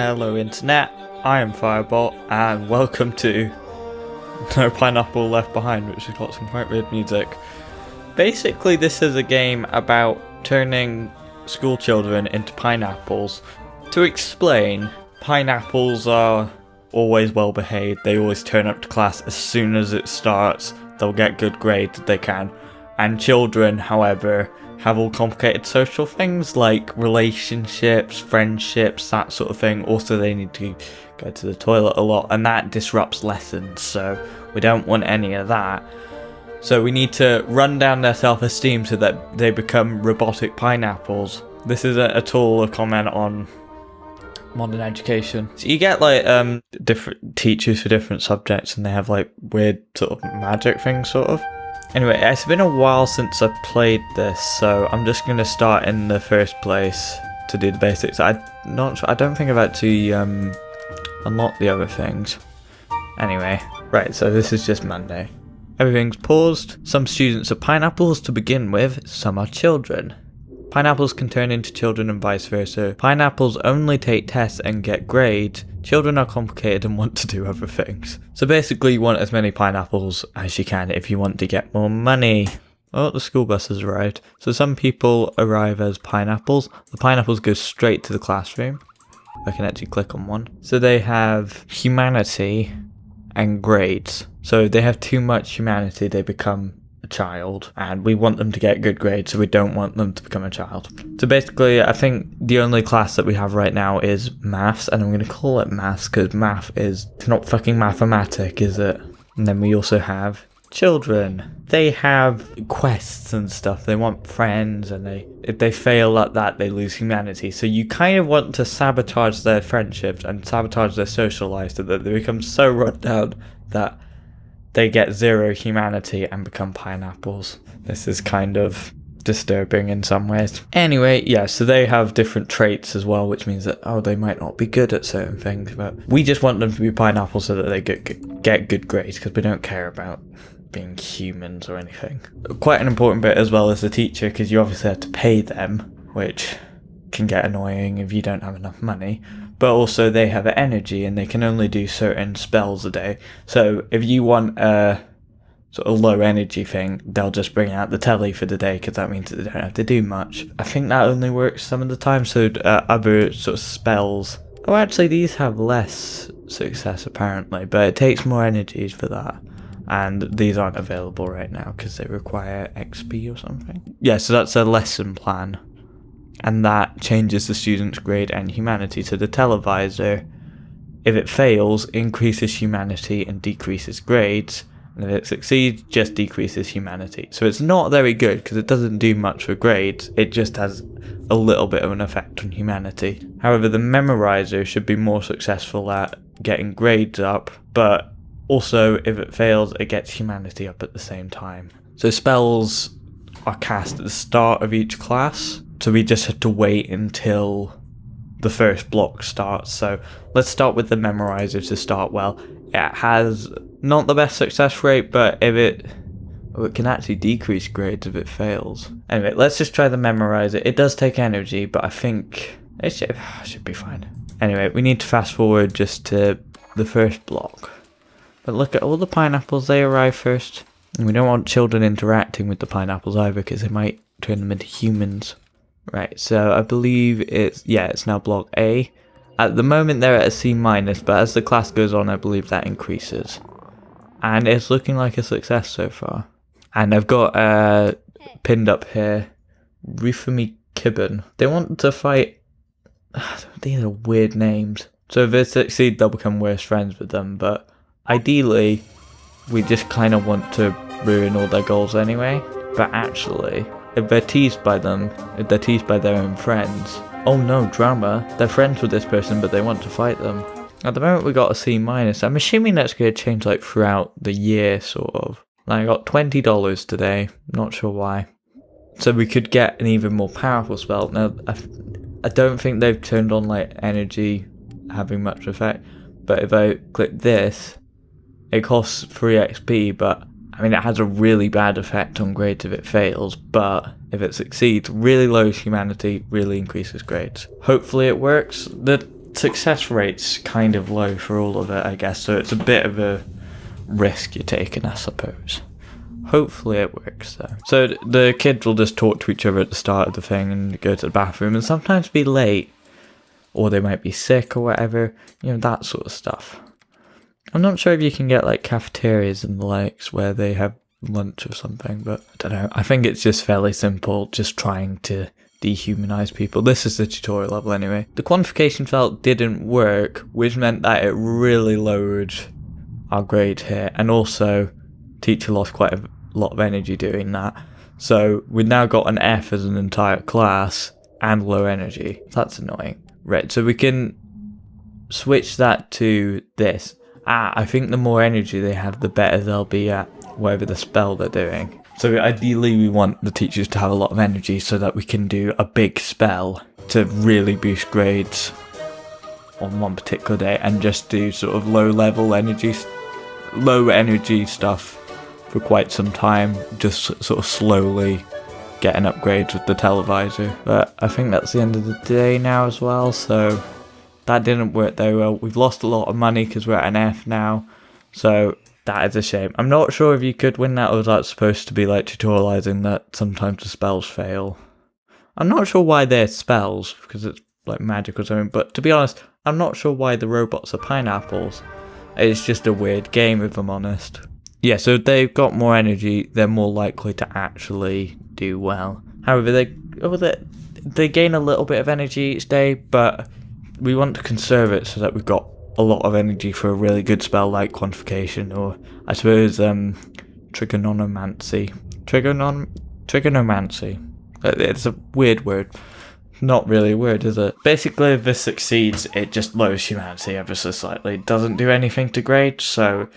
Hello internet, I am Firebolt and welcome to No Pineapple Left Behind, which has got some quite weird music. Basically this is a game about turning school children into pineapples. To explain, pineapples are always well behaved, they always turn up to class as soon as it starts, they'll get good grades if they can. And children, however, have all complicated social things like relationships, friendships, that sort of thing. Also, they need to go to the toilet a lot, and that disrupts lessons, so we don't want any of that. So we need to run down their self-esteem so that they become robotic pineapples. This is a tool, a comment on modern education. So you get like different teachers for different subjects, and they have like weird sort of magic things, sort of. Anyway, it's been a while since I've played this, so I'm just going to start in the first place to do the basics. I don't think I've actually unlocked the other things. Anyway, right, so this is just Monday. Everything's paused. Some students are pineapples to begin with, some are children. Pineapples can turn into children and vice versa. Pineapples only take tests and get grades. Children are complicated and want to do other things. So basically you want as many pineapples as you can if you want to get more money. Oh, the school bus has arrived. So some people arrive as pineapples. The pineapples go straight to the classroom. I can actually click on one. So they have humanity and grades. So if they have too much humanity, they become a child, and we want them to get good grades, so we don't want them to become a child. So basically I think the only class that we have right now is maths, and I'm going to call it maths because math is not fucking mathematic, is it? And then we also have children. They have quests and stuff, they want friends, and if they fail at that they lose humanity. So you kind of want to sabotage their friendships and sabotage their social life so that they become so run down that they get zero humanity and become pineapples. This is kind of disturbing in some ways. Anyway, yeah, so they have different traits as well, which means that, oh, they might not be good at certain things, but we just want them to be pineapples so that they get good grades, because we don't care about being humans or anything. Quite an important bit as well as the teacher, because you obviously have to pay them, which can get annoying if you don't have enough money. But also they have energy and they can only do certain spells a day. So if you want a sort of low energy thing, they'll just bring out the telly for the day, because that means that they don't have to do much. I think that only works some of the time, so other sort of spells. Oh, actually these have less success apparently, but it takes more energies for that. And these aren't available right now because they require XP or something. Yeah, so that's a lesson plan. And that changes the student's grade and humanity. So the televisor, if it fails, increases humanity and decreases grades. And if it succeeds, just decreases humanity. So it's not very good because it doesn't do much for grades. It just has a little bit of an effect on humanity. However, the memorizer should be more successful at getting grades up, but also if it fails, it gets humanity up at the same time. So spells are cast at the start of each class. So we just have to wait until the first block starts. So let's start with the memorizer to start well. It has not the best success rate, but if it can actually decrease grades if it fails. Anyway, let's just try the memorizer. It does take energy, but I think it should be fine. Anyway, we need to fast forward just to the first block. But look at all the pineapples, they arrive first. And we don't want children interacting with the pineapples either, because they might turn them into humans. Right, so I believe it's now block A. At the moment they're at a C-, but as the class goes on I believe that increases. And it's looking like a success so far. And I've got pinned up here, Rufumi Kibben. They want to fight, these are weird names. So if they succeed they'll become worse friends with them, but ideally we just kind of want to ruin all their goals anyway. But actually, if they're teased by them, if they're teased by their own friends, oh no, drama, they're friends with this person but they want to fight them. At the moment we got a C-. I'm assuming that's going to change like throughout the year, sort of. Like I got $20 today, not sure why. So we could get an even more powerful spell. Now, I don't think they've turned on like energy having much effect, but if I click this, it costs 3 XP, but I mean, it has a really bad effect on grades if it fails, but if it succeeds, really lowers humanity, really increases grades. Hopefully it works. The success rate's kind of low for all of it, I guess, so it's a bit of a risk you're taking, I suppose. Hopefully it works though. So the kids will just talk to each other at the start of the thing and go to the bathroom and sometimes be late, or they might be sick or whatever, you know, that sort of stuff. I'm not sure if you can get like cafeterias and the likes where they have lunch or something, but I don't know. I think it's just fairly simple, just trying to dehumanize people. This is the tutorial level anyway. The quantification felt didn't work, which meant that it really lowered our grade here, and also teacher lost quite a lot of energy doing that. So we've now got an F as an entire class and low energy. That's annoying. Right, so we can switch that to this. I think the more energy they have, the better they'll be at whatever the spell they're doing. So ideally we want the teachers to have a lot of energy so that we can do a big spell to really boost grades on one particular day, and just do sort of low energy stuff for quite some time, just sort of slowly getting upgrades with the televisor. But I think that's the end of the day now as well, so that didn't work very well. We've lost a lot of money because we're at an F now, so that is a shame. I'm not sure if you could win that, or that's supposed to be like tutorializing that sometimes the spells fail. I'm not sure why they're spells, because it's like magic or something, but to be honest, I'm not sure why the robots are pineapples. It's just a weird game, if I'm honest. Yeah, so they've got more energy, they're more likely to actually do well. However, they gain a little bit of energy each day, but we want to conserve it so that we've got a lot of energy for a really good spell like quantification, or I suppose trigonomancy. Trigonomancy. It's a weird word. Not really a word, is it? Basically, if this succeeds, it just lowers humanity ever so slightly. It doesn't do anything to grade, so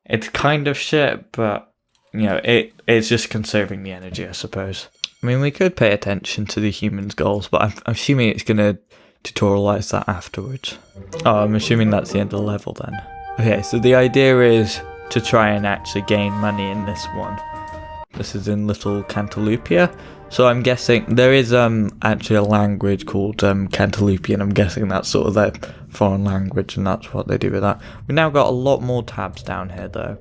it's kind of shit, but you know, it's just conserving the energy, I suppose. I mean, we could pay attention to the humans' goals, but I'm assuming it's going to tutorialize that afterwards. Oh, I'm assuming that's the end of the level then. Okay, so the idea is to try and actually gain money in this one. This is in Little Cantalupia. So I'm guessing there is actually a language called Cantalupian. I'm guessing that's sort of their foreign language, and that's what they do with that. We've now got a lot more tabs down here though.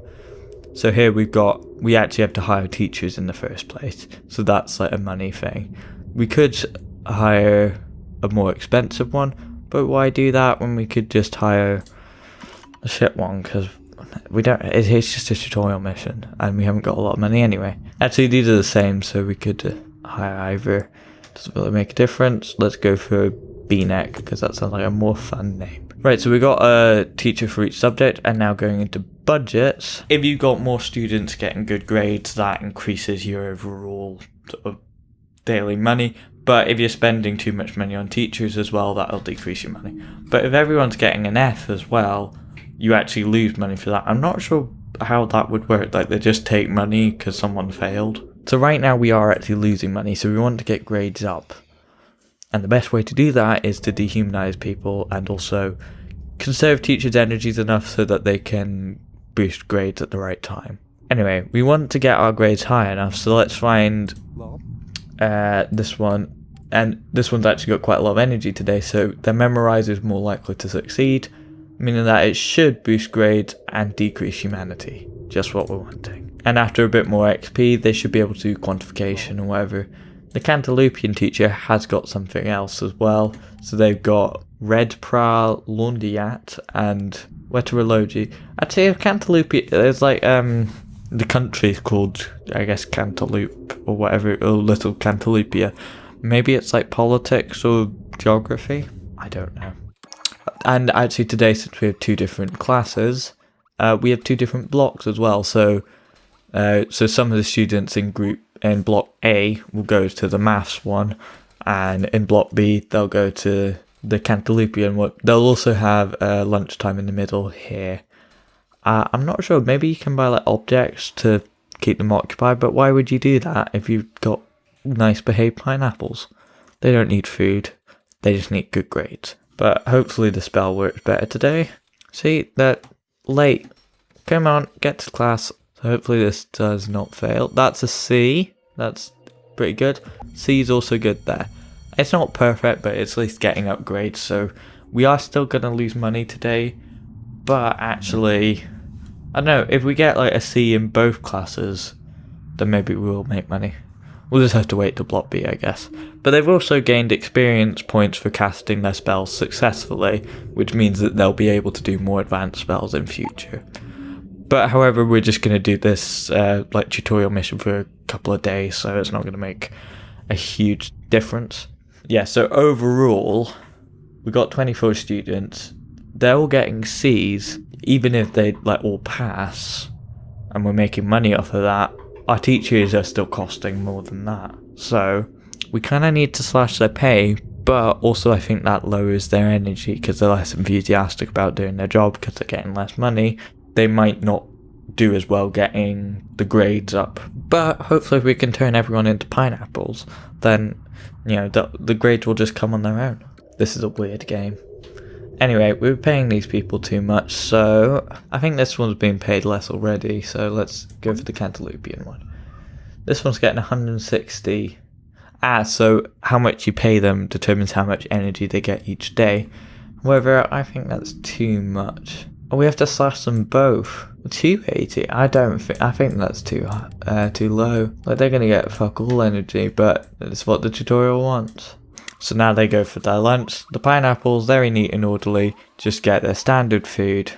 So here we actually have to hire teachers in the first place. So that's like a money thing. We could hire a more expensive one, but why do that when we could just hire a shit one? Because we don't. It's just a tutorial mission, and we haven't got a lot of money anyway. Actually, these are the same, so we could hire either. Doesn't really make a difference. Let's go for B-neck because that sounds like a more fun name. Right, so we got a teacher for each subject, and now going into budgets. If you've got more students getting good grades, that increases your overall sort of daily money. But if you're spending too much money on teachers as well, that'll decrease your money. But if everyone's getting an F as well, you actually lose money for that. I'm not sure how that would work. Like, they just take money because someone failed. So right now we are actually losing money, so we want to get grades up. And the best way to do that is to dehumanize people and also conserve teachers' energies enough so that they can boost grades at the right time. Anyway, we want to get our grades high enough, so let's find this one. And this one's actually got quite a lot of energy today, so the memorizer is more likely to succeed, meaning that it should boost grades and decrease humanity. Just what we're wanting. And after a bit more XP, they should be able to do quantification or whatever. The Cantalupian teacher has got something else as well. So they've got Red Pra, Lundiat, and Weterology. Actually, Cantalupia, there's like, the country's called, I guess, Cantaloupe or whatever, or Little Cantalupia. Maybe it's like politics or geography? I don't know. And actually today, since we have two different classes, we have two different blocks as well. So some of the students in block A will go to the maths one, and in block B they'll go to the Cantalupian one. They'll also have lunchtime in the middle here. I'm not sure, maybe you can buy like objects to keep them occupied, but why would you do that if you've got nice behaved pineapples? They don't need food, they just need good grades. But hopefully the spell works better today. See, they're late. Come on, get to class. So hopefully this does not fail. That's a C. That's pretty good. C is also good there. It's not perfect, but it's at least getting upgrades, so We are still going to lose money today, but actually, I don't know, if we get like a C in both classes, then maybe we will make money. We'll just have to wait till Block B, I guess. But they've also gained experience points for casting their spells successfully, which means that they'll be able to do more advanced spells in future. But however, we're just going to do this like tutorial mission for a couple of days, so it's not going to make a huge difference. Yeah, so overall, we got 24 students. They're all getting C's, even if they like all pass, and we're making money off of that. Our teachers are still costing more than that. So we kind of need to slash their pay, but also I think that lowers their energy because they're less enthusiastic about doing their job because they're getting less money. They might not do as well getting the grades up. But hopefully if we can turn everyone into pineapples, then, you know, the grades will just come on their own. This is a weird game. Anyway, we were paying these people too much, so I think this one's been paid less already, so let's go for the Cantaloupian one. This one's getting 160. So how much you pay them determines how much energy they get each day. However, I think that's too much. Oh, we have to slash them both. 280? I think that's too low. Like, they're gonna get fuck all energy, but it's what the tutorial wants. So now they go for their lunch. The pineapples, very neat and orderly, just get their standard food.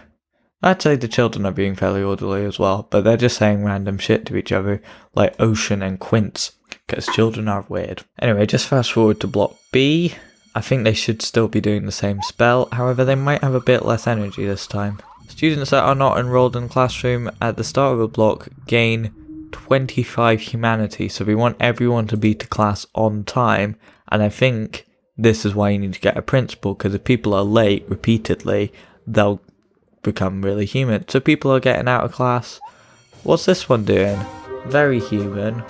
I'd say the children are being fairly orderly as well, but they're just saying random shit to each other, like ocean and quince, because children are weird. Anyway, just fast forward to Block B. I think they should still be doing the same spell, however they might have a bit less energy this time. Students that are not enrolled in the classroom at the start of a block gain 25 humanity, so we want everyone to be to class on time. And I think this is why you need to get a principal, because if people are late repeatedly, they'll become really human. So people are getting out of class. What's this one doing? Very human.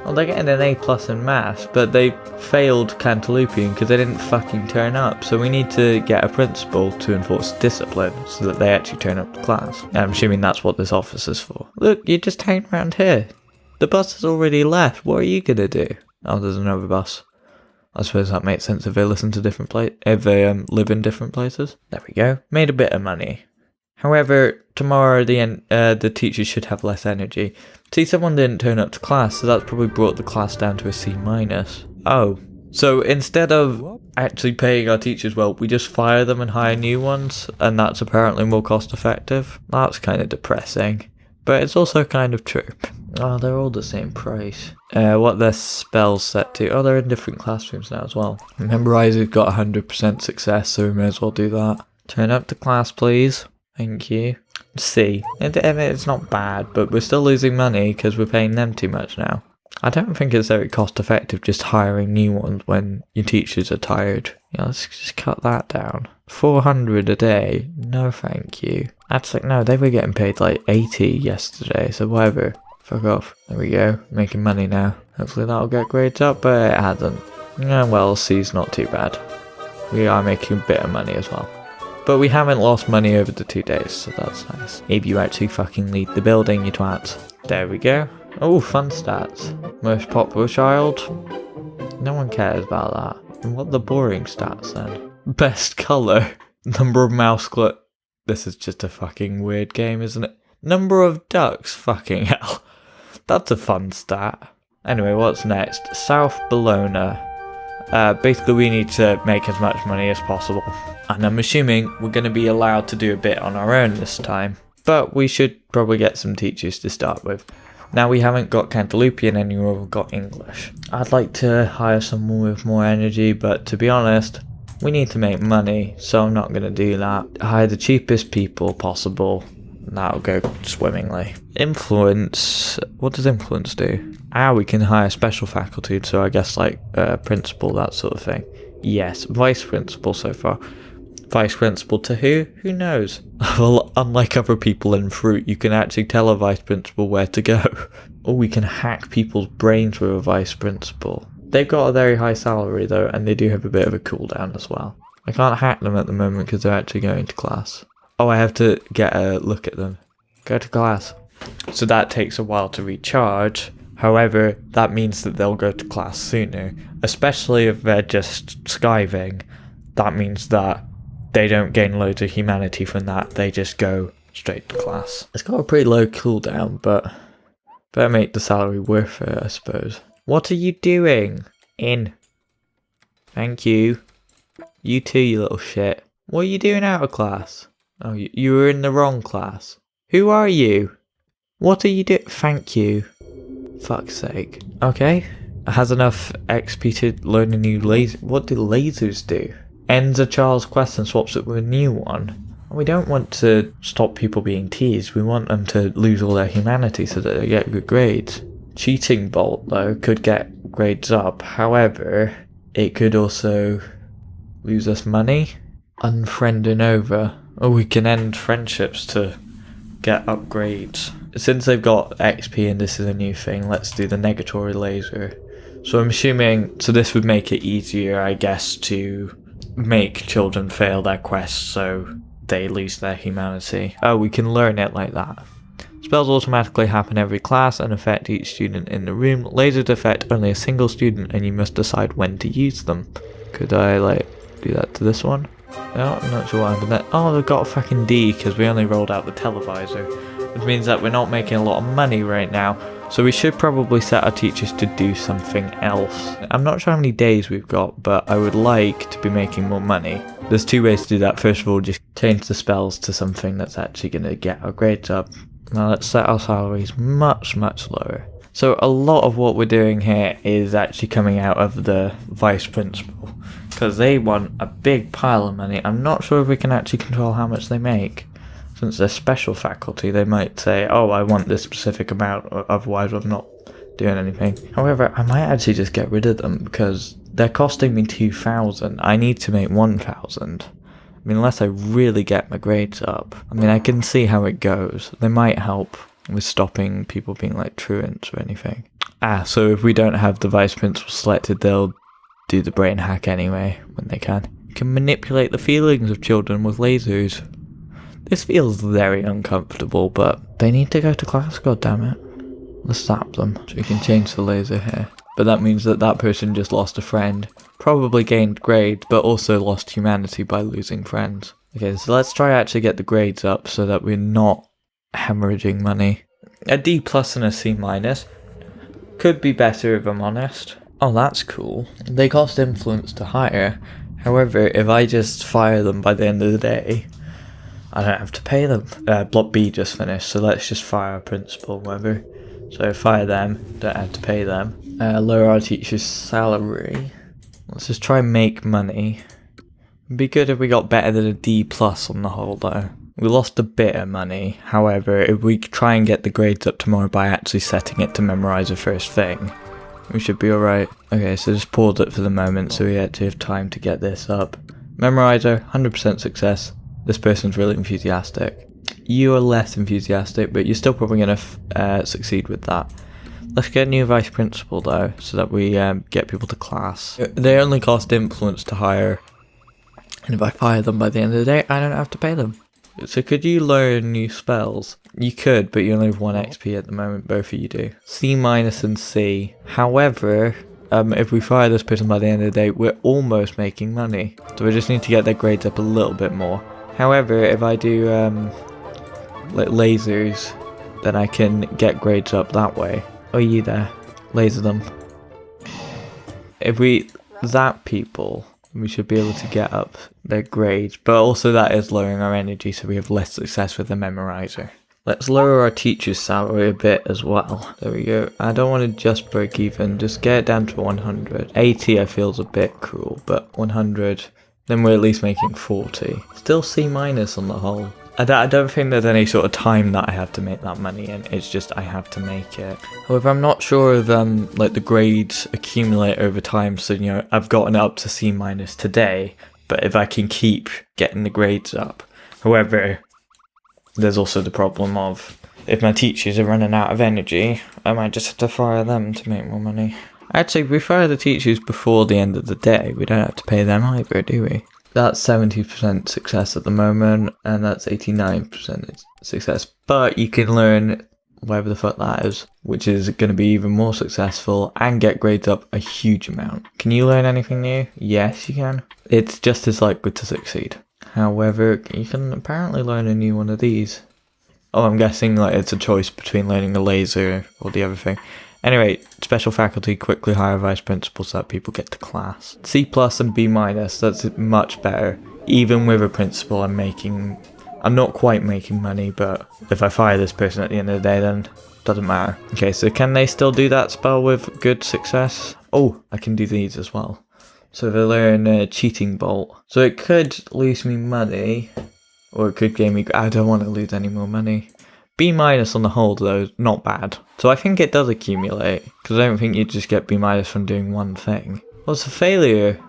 Well, they're getting an A+ in maths, but they failed Cantaloupian because they didn't fucking turn up. So we need to get a principal to enforce discipline so that they actually turn up to class. And I'm assuming that's what this office is for. Look, you're just hanging around here. The bus has already left. What are you gonna do? Oh, there's another bus. I suppose that makes sense if they listen to different if they live in different places. There we go. Made a bit of money. However, tomorrow the teachers should have less energy. See, someone didn't turn up to class, so that's probably brought the class down to a C-. Oh. So instead of actually paying our teachers well, we just fire them and hire new ones, and that's apparently more cost effective. That's kind of depressing. But it's also kind of true. Oh, they're all the same price. What their spells set to. Oh, they're in different classrooms now as well. Memorize got 100% success, so we may as well do that. Turn up to class, please. Thank you. C. It's not bad, but we're still losing money because we're paying them too much now. I don't think it's very cost effective just hiring new ones when your teachers are tired. Yeah, let's just cut that down. 400 a day? No thank you. Actually, no, they were getting paid like 80 yesterday, so whatever. Fuck off. There we go. Making money now. Hopefully that'll get grades up, but it hasn't. Yeah, well, C's not too bad. We are making a bit of money as well. But we haven't lost money over the 2 days, so that's nice. If you actually fucking leave the building, you twats. There we go. Oh, fun stats. Most popular child? No one cares about that. And what are the boring stats then? Best colour. Number of mouse This is just a fucking weird game, isn't it? Number of ducks? Fucking hell. That's a fun stat. Anyway, what's next? South Bologna. Basically we need to make as much money as possible. And I'm assuming we're going to be allowed to do a bit on our own this time. But we should probably get some teachers to start with. Now we haven't got Cantaloupian anymore, we've got English. I'd like to hire someone with more energy, but to be honest, we need to make money, so I'm not going to do that. Hire the cheapest people possible. That'll go swimmingly. Influence. What does influence do? We can hire special faculty, so I guess like principal, that sort of thing. Yes, vice principal so far. Vice principal to who? Who knows? Well, unlike other people in Fruit, you can actually tell a vice principal where to go. Or we can hack people's brains with a vice principal. They've got a very high salary though, and they do have a bit of a cooldown as well. I can't hack them at the moment because they're actually going to class. Oh, I have to get a look at them. Go to class. So that takes a while to recharge. However, that means that they'll go to class sooner. Especially if they're just skiving. That means that they don't gain loads of humanity from that, they just go straight to class. It's got a pretty low cooldown, but better make the salary worth it, I suppose. What are you doing? In. Thank you. You too, you little shit. What are you doing out of class? Oh, you were in the wrong class. Who are you? What are you doing? Thank you. Fuck's sake. Okay. Has enough XP to learn a new laser. What do lasers do? Ends a child's quest and swaps it with a new one. We don't want to stop people being teased. We want them to lose all their humanity so that they get good grades. Cheating Bolt, though, could get grades up. However, it could also lose us money. Unfriending over. Oh, we can end friendships to get upgrades. Since they've got XP and this is a new thing, let's do the negatory laser. So I'm assuming, so this would make it easier, I guess, to make children fail their quests so they lose their humanity. Oh, we can learn it like that. Spells automatically happen every class and affect each student in the room. Lasers affect only a single student and you must decide when to use them. Could I, like, do that to this one? No, I'm not sure what happened there. Oh, they've got a fucking D because we only rolled out the televisor. Which means that we're not making a lot of money right now. So we should probably set our teachers to do something else. I'm not sure how many days we've got, but I would like to be making more money. There's two ways to do that. First of all, just change the spells to something that's actually going to get our grades up. Now let's set our salaries much, much lower. So a lot of what we're doing here is actually coming out of the vice principal. Because they want a big pile of money. I'm not sure if we can actually control how much they make. Since they're special faculty, they might say, oh, I want this specific amount, otherwise I'm not doing anything. However, I might actually just get rid of them because they're costing me 2,000. I need to make 1,000. I mean, unless I really get my grades up. I mean, I can see how it goes. They might help with stopping people being like truants or anything. So if we don't have the vice principal selected, they'll do the brain hack anyway when they can. You can manipulate the feelings of children with lasers. This feels very uncomfortable, but they need to go to class, goddammit. Let's zap them. So we can change the laser here. But that means that that person just lost a friend. Probably gained grades, but also lost humanity by losing friends. Okay, so let's try actually get the grades up so that we're not hemorrhaging money. A D plus and a C minus. Could be better if I'm honest. Oh, that's cool. They cost influence to hire. However, if I just fire them by the end of the day, I don't have to pay them. Block B just finished, so let's just fire our principal, whatever. So fire them, don't have to pay them. Lower our teacher's salary. Let's just try and make money. It'd be good if we got better than a D plus on the whole though. We lost a bit of money, however, if we try and get the grades up tomorrow by actually setting it to memorise the first thing, we should be alright. Okay, so just pause it for the moment so we actually have time to get this up. Memorizer, 100% success. This person's really enthusiastic. You are less enthusiastic, but you're still probably going to succeed with that. Let's get a new vice principal though, so that we get people to class. They only cost influence to hire, and if I fire them by the end of the day, I don't have to pay them. So could you learn new spells? You could, but you only have 1 XP at the moment, both of you do. C minus and C. However, if we fire this person by the end of the day, we're almost making money. So we just need to get their grades up a little bit more. However, if I do like lasers, then I can get grades up that way. Oh, you there? Laser them. If we zap people, we should be able to get up their grades, but also that is lowering our energy, so we have less success with the memorizer. Let's lower our teacher's salary a bit as well. There we go. I don't want to just break even, just get it down to 100. 80 I feel is a bit cruel, but 100, then we're at least making 40. Still C minus on the whole. I don't think there's any sort of time that I have to make that money in, it's just I have to make it. However, I'm not sure if like the grades accumulate over time, so you know, I've gotten up to C minus today, but if I can keep getting the grades up. However, there's also the problem of if my teachers are running out of energy, I might just have to fire them to make more money. Actually, if we fire the teachers before the end of the day, we don't have to pay them either, do we? That's 70% success at the moment, and that's 89% success. But you can learn whatever the fuck that is, which is going to be even more successful and get grades up a huge amount. Can you learn anything new? Yes, you can. It's just as likely to succeed. However, you can apparently learn a new one of these. Oh, I'm guessing like it's a choice between learning a laser or the other thing. Anyway, special faculty, quickly hire vice principals so that people get to class. C plus and B minus, that's much better. Even with a principal, I'm not quite making money, but if I fire this person at the end of the day, then it doesn't matter. Okay, so can they still do that spell with good success? Oh, I can do these as well. So they learn cheating bolt. So it could lose me money, or it could gain me. I don't want to lose any more money. B minus on the whole, though, not bad. So I think it does accumulate, because I don't think you just get B minus from doing one thing. What's a failure?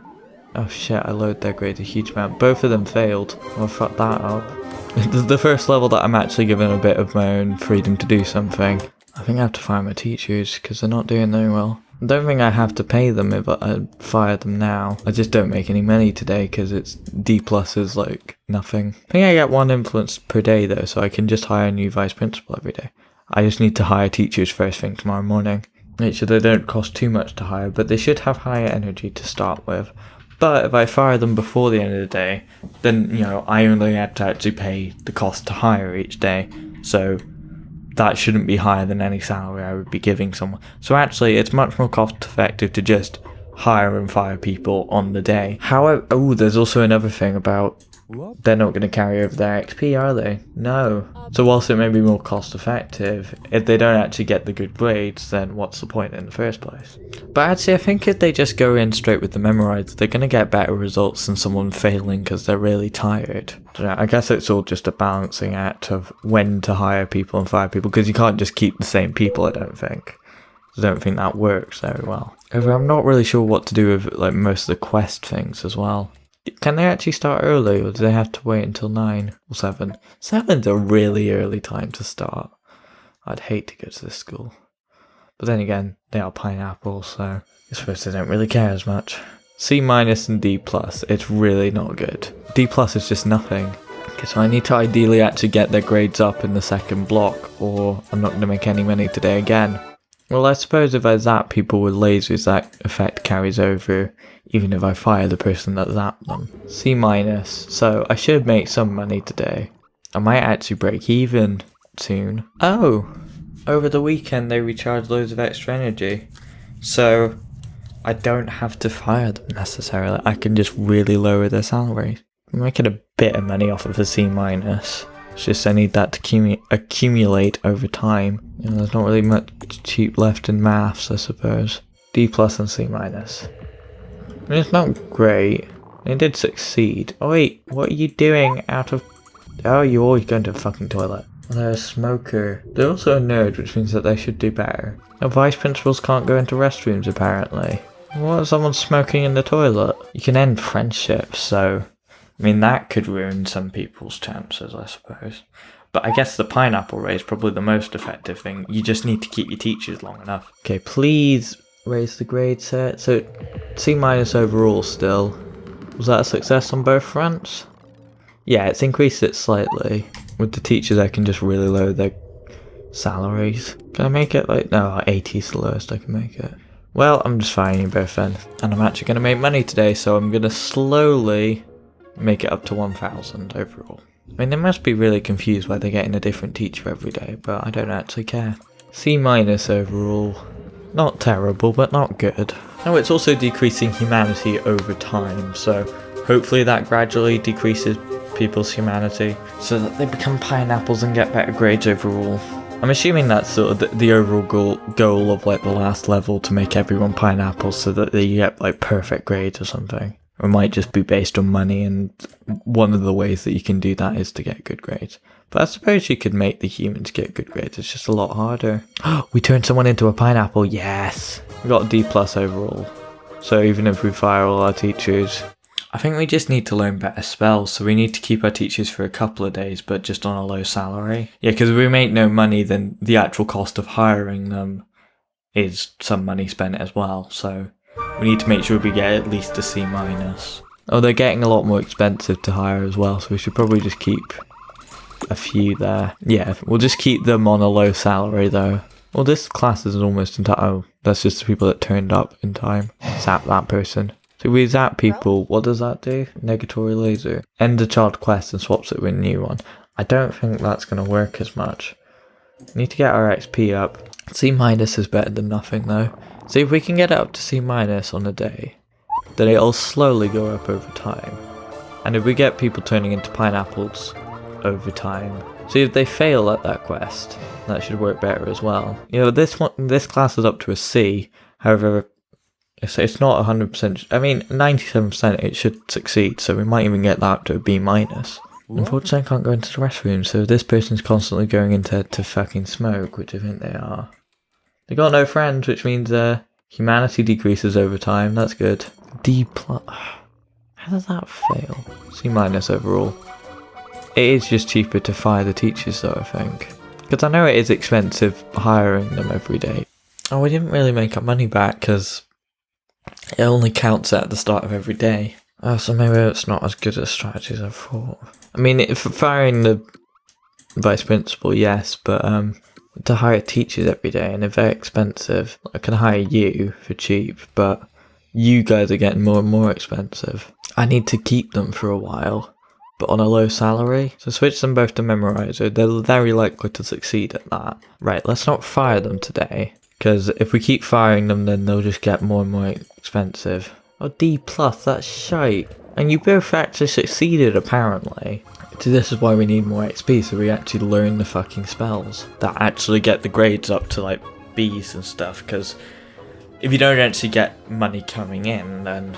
Oh shit, I lowered their grade a huge amount. Both of them failed. I'll fuck that up. This is the first level that I'm actually given a bit of my own freedom to do something. I think I have to fire my teachers, because they're not doing very well. I don't think I have to pay them if I fire them now. I just don't make any money today because it's D plus is like nothing. I think I get 1 influence per day though, so I can just hire a new vice principal every day. I just need to hire teachers first thing tomorrow morning. Make sure they don't cost too much to hire, but they should have higher energy to start with. But if I fire them before the end of the day, then, you know, I only have to actually pay the cost to hire each day. So that shouldn't be higher than any salary I would be giving someone. So actually, it's much more cost effective to just hire and fire people on the day. However, there's also another thing about they're not going to carry over their XP, are they? No. So whilst it may be more cost effective, if they don't actually get the good grades, then what's the point in the first place? But actually, I think if they just go in straight with the memorizer, they're going to get better results than someone failing because they're really tired. So I guess it's all just a balancing act of when to hire people and fire people, because you can't just keep the same people, I don't think. I don't think that works very well. However, I'm not really sure what to do with like most of the quest things as well. Can they actually start early, or do they have to wait until 9 or 7? 7's a really early time to start. I'd hate to go to this school. But then again, they are pineapples, so I suppose they don't really care as much. C minus and D plus, it's really not good. D plus is just nothing. Okay, so I need to ideally actually get their grades up in the second block, or I'm not going to make any money today again. Well, I suppose if I zap people with lasers, that effect carries over, even if I fire the person that zapped them. C minus, so I should make some money today. I might actually break even soon. Oh, over the weekend they recharge loads of extra energy, so I don't have to fire them necessarily. I can just really lower their salary. I'm making a bit of money off of a C minus. It's just I need that to accumulate over time. You know, there's not really much cheap left in maths, I suppose. D plus and C minus. I mean, it's not great. It did succeed. Oh wait, what are you doing out of... Oh, you're always going to the fucking toilet. They're a smoker. They're also a nerd, which means that they should do better. Now, vice principals can't go into restrooms, apparently. What if someone's smoking in the toilet? You can end friendships, so... I mean, that could ruin some people's chances, I suppose. But I guess the pineapple ray is probably the most effective thing. You just need to keep your teachers long enough. Okay, please raise the grade set. So, C minus overall still. Was that a success on both fronts? Yeah, it's increased it slightly. With the teachers, I can just really lower their salaries. Can I make it like... No, 80 is the lowest I can make it. Well, I'm just firing you both then. And I'm actually going to make money today, so I'm going to slowly... make it up to 1,000 overall. I mean, they must be really confused why they're getting a different teacher every day, but I don't actually care. C minus overall. Not terrible, but not good. Oh, it's also decreasing humanity over time, so hopefully that gradually decreases people's humanity so that they become pineapples and get better grades overall. I'm assuming that's sort of the overall goal of like the last level, to make everyone pineapples so that they get like perfect grades or something. Or it might just be based on money, and one of the ways that you can do that is to get good grades. But I suppose you could make the humans get good grades, it's just a lot harder. We turned someone into a pineapple, yes! We got a D plus overall. So even if we fire all our teachers... I think we just need to learn better spells, so we need to keep our teachers for a couple of days, but just on a low salary. Yeah, because if we make no money, then the actual cost of hiring them is some money spent as well, so... we need to make sure we get at least a C minus. Oh, they're getting a lot more expensive to hire as well, so we should probably just keep a few there. Yeah, we'll just keep them on a low salary though. Well, this class is almost in time. Oh, that's just the people that turned up in time. Zap that person. So we zap people, what does that do? Negatory laser. End a child quest and swaps it with a new one. I don't think that's going to work as much. We need to get our XP up. C- is better than nothing though. See if we can get it up to C- on a day, then it'll slowly go up over time. And if we get people turning into pineapples over time, see if they fail at that quest, that should work better as well. You know, this class is up to a C, however, it's not 100%, I mean 97% it should succeed, so we might even get that up to a B-. Unfortunately I can't go into the restroom, so this person's constantly going into fucking smoke, which I think they are. They got no friends, which means humanity decreases over time, that's good. D+. How does that fail? C- overall. It is just cheaper to fire the teachers though, I think. Because I know it is expensive hiring them every day. Oh, we didn't really make our money back because it only counts at the start of every day. Oh, so maybe it's not as good a strategy as I thought. I mean, if firing the vice principal, yes, but to hire teachers every day and they're very expensive. I can hire you for cheap, but you guys are getting more and more expensive. I need to keep them for a while, but on a low salary. So switch them both to memorizer. They're very likely to succeed at that. Right, let's not fire them today, because if we keep firing them, then they'll just get more and more expensive. Oh, D+, that's shite. And you both actually succeeded, apparently. See, this is why we need more XP, so we actually learn the fucking spells that actually get the grades up to, like, Bs and stuff, because if you don't actually get money coming in, then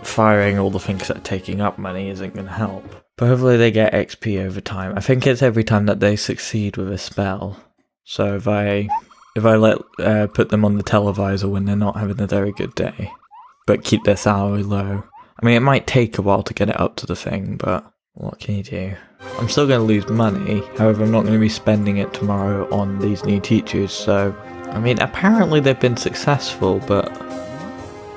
firing all the things that are taking up money isn't going to help. But hopefully they get XP over time. I think it's every time that they succeed with a spell. So if I put them on the televisor when they're not having a very good day, but keep their salary low. I mean, it might take a while to get it up to the thing, but what can you do? I'm still going to lose money, however I'm not going to be spending it tomorrow on these new teachers, so I mean, apparently they've been successful, but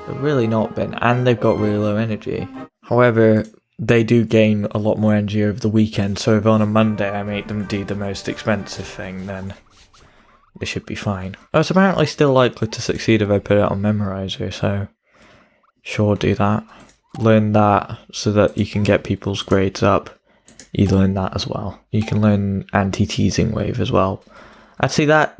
they've really not been, and they've got really low energy. However, they do gain a lot more energy over the weekend, so if on a Monday I make them do the most expensive thing, then they should be fine. Oh, it's apparently still likely to succeed if I put it on memorizer, so sure, do that. Learn that so that you can get people's grades up. You learn that as well. You can learn anti-teasing wave as well. Actually, that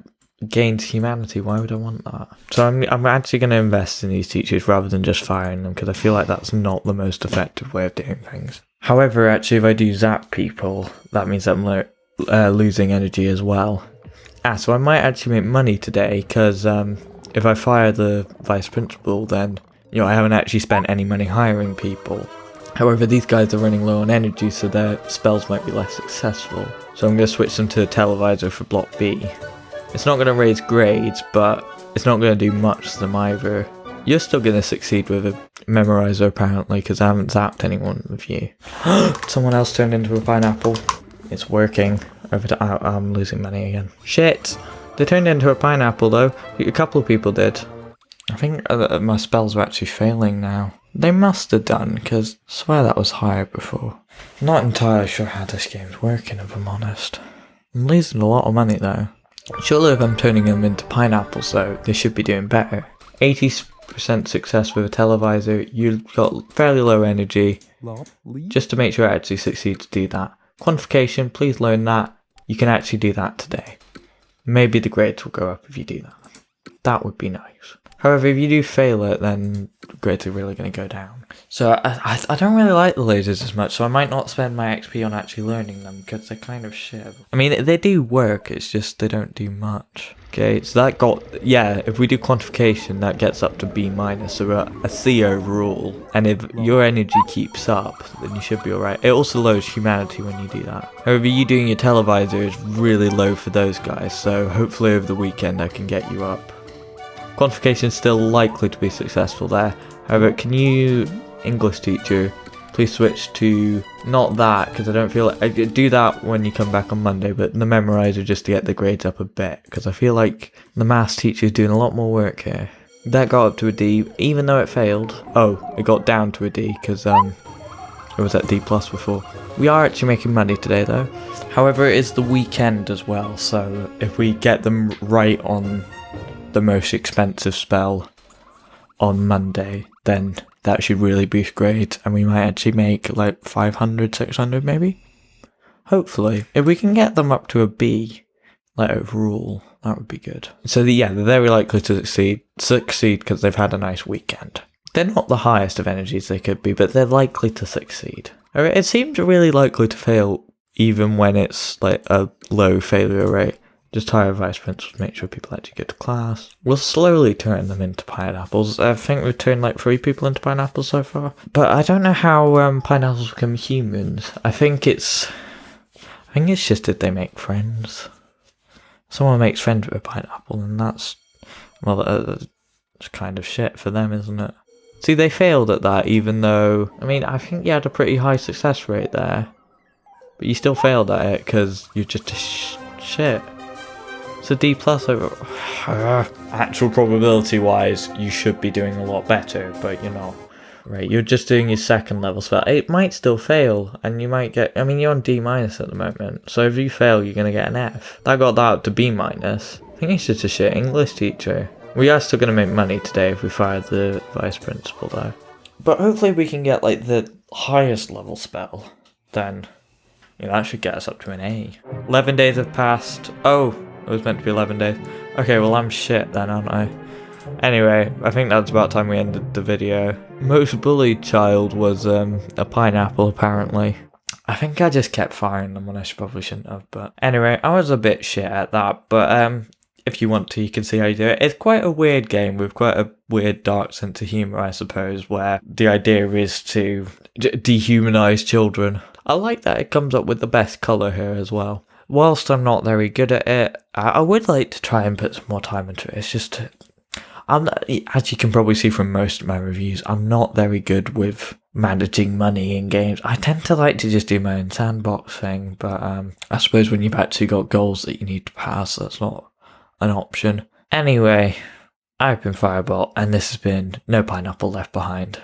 gains humanity. Why would I want that? So I'm actually going to invest in these teachers rather than just firing them, because I feel like that's not the most effective way of doing things. However, actually, if I do zap people, that means I'm losing energy as well. So I might actually make money today, because if I fire the vice principal, then I haven't actually spent any money hiring people. However, these guys are running low on energy, so their spells might be less successful. So I'm going to switch them to a televisor for block B. It's not going to raise grades, but it's not going to do much to them either. You're still going to succeed with a memorizer, apparently, because I haven't zapped anyone with you. Someone else turned into a pineapple. It's working. I'm losing money again. Shit! They turned into a pineapple, though. A couple of people did. I think my spells are actually failing now. They must have done, because I swear that was higher before. I'm not entirely sure how this game's working, if I'm honest. I'm losing a lot of money, though. Surely if I'm turning them into pineapples, though, they should be doing better. 80% success with a televisor. You've got fairly low energy. Just to make sure I actually succeed to do that. Quantification, please learn that. You can actually do that today. Maybe the grades will go up if you do that. That would be nice. However, if you do fail it, then grades are really going to go down. So I don't really like the lasers as much, so I might not spend my XP on actually learning them, because they're kind of shit. I mean, they do work, it's just they don't do much. Okay, so that if we do quantification, that gets up to B-, so a C overall. And if your energy keeps up, then you should be alright. It also lowers humanity when you do that. However, you doing your televisor is really low for those guys, so hopefully over the weekend I can get you up. Quantification is still likely to be successful there. However, can you, English teacher, please switch to not that, because I don't feel like I do that when you come back on Monday, but the memorizer just to get the grades up a bit, because I feel like the maths teacher is doing a lot more work here. That got up to a D, even though it failed. Oh, it got down to a D because it was at D+ before. We are actually making money today though. However, it is the weekend as well, so if we get them right on the most expensive spell, on Monday, then that should really boost grades, and we might actually make like 500, 600 maybe? Hopefully. If we can get them up to a B, like overall, that would be good. So they're very likely to succeed because they've had a nice weekend. They're not the highest of energies they could be, but they're likely to succeed. It seems really likely to fail even when it's like a low failure rate. Just hire vice principals, make sure people actually get to class. We'll slowly turn them into pineapples. I think we've turned like 3 people into pineapples so far. But I don't know how pineapples become humans. I think it's just that they make friends. Someone makes friends with a pineapple, and that's kind of shit for them, isn't it? See, they failed at that, even though, I think you had a pretty high success rate there. But you still failed at it, because you're just a shit. So D+ over... Actual probability-wise, you should be doing a lot better, but you're not. Right, you're just doing your second level spell. It might still fail, and you might get... you're on D- at the moment, so if you fail, you're going to get an F. That got that up to B-. I think he's just a shit English teacher. We are still going to make money today if we fire the vice principal, though. But hopefully we can get, like, the highest level spell. Then, that should get us up to an A. 11 days have passed. Oh, it was meant to be 11 days. Okay, well, I'm shit then, aren't I? Anyway, I think that's about time we ended the video. Most bullied child was a pineapple, apparently. I think I just kept firing them when I probably shouldn't have, but... Anyway, I was a bit shit at that, but if you want to, you can see how you do it. It's quite a weird game with quite a weird dark sense of humour, I suppose, where the idea is to dehumanise children. I like that it comes up with the best colour here as well. Whilst I'm not very good at it, I would like to try and put some more time into it. It's just... as you can probably see from most of my reviews, I'm not very good with managing money in games. I tend to like to just do my own sandbox thing, but I suppose when you've actually got goals that you need to pass, that's not an option. Anyway, I've been Firebolt, and this has been No Pineapple Left Behind.